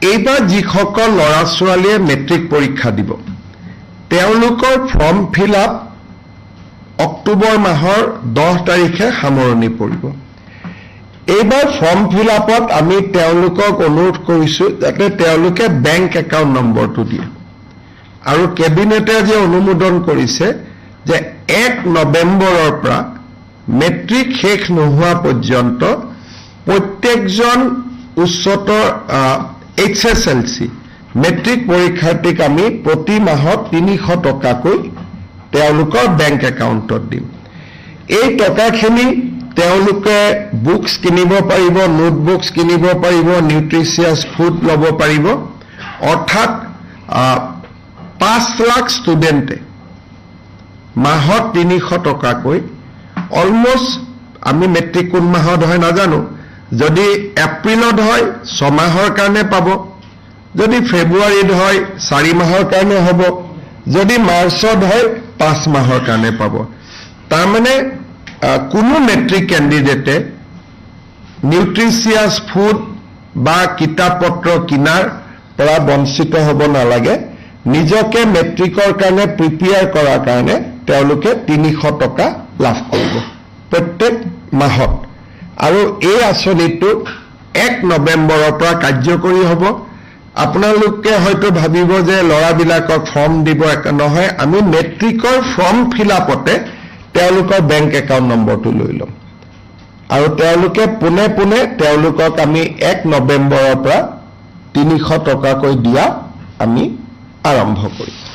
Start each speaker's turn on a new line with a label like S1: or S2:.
S1: এইবাৰ যিসকল ল'ৰা ছোৱালীয়ে মেট্ৰিক পৰীক্ষা দিব তেওঁলোকৰ ফৰ্ম ফিল আপ অক্টোবৰ মাহৰ 10 তাৰিখে সামৰণি পৰিব। এইবাৰ ফৰ্ম ফিল আপত আমি তেওঁলোকক অনুৰোধ কৰিছোঁ যাতে তেওঁলোকে বেংক একাউণ্ট নম্বৰটো দিয়ে আৰু কেবিনেটে যে অনুমোদন কৰিছে যে 1 নৱেম্বৰৰ পৰা মেট্ৰিক শেষ নোহোৱা পৰ্যন্ত প্ৰত্যেকজন উচ্চতৰ HSLC মেট্ৰিক পৰীক্ষাৰ্থীক আমি প্ৰতি মাহত 300 টকাকৈ তেওঁলোকৰ বেংক একাউণ্টত দিম। এই টকাখিনি তেওঁলোকে বুকছ কিনিব পাৰিব, নোটবুকছ কিনিব পাৰিব, নিউট্ৰিচিয়াছ ফুড ল'ব পাৰিব। অৰ্থাৎ 5 লাখ ষ্টুডেণ্টে মাহত 300 টকাকৈ অলমোষ্ট আমি মেট্ৰিক কোন মাহত হয় নাজানো, যদি এপ্ৰিলত হয় 6 মাহৰ কাৰণে পাব, যদি ফেব্ৰুৱাৰীত হয় 4 মাহৰ কাৰণে হ'ব, যদি মাৰ্চত হয় 5 মাহৰ কাৰণে পাব। তাৰমানে কোনো মেট্ৰিক কেণ্ডিডেটে নিউট্ৰিচিয়াছ ফুড বা কিতাপ পত্ৰ কিনাৰ পৰা বঞ্চিত হ'ব নালাগে। নিজকে মেট্ৰিকৰ কাৰণে প্ৰিপেয়াৰ কৰাৰ কাৰণে তেওঁলোকে 300 টকা লাভ কৰিব প্ৰত্যেক মাহত। আৰু এই আঁচনিটো 1 নৱেম্বৰৰ পৰা কাৰ্যকৰী হ'ব। আপোনালোকে হয়তো ভাবিব যে ল'ৰাবিলাকক ফৰ্ম দিব, নহয়, আমি মেট্ৰিকৰ ফৰ্ম ফিল আপতে তেওঁলোকৰ বেংক একাউণ্ট নম্বৰটো লৈ ল'ম আৰু তেওঁলোকে পোনে পোনে তেওঁলোকক আমি 1 নৱেম্বৰৰ পৰা 300 টকাকৈ দিয়া আমি আৰম্ভ কৰিম।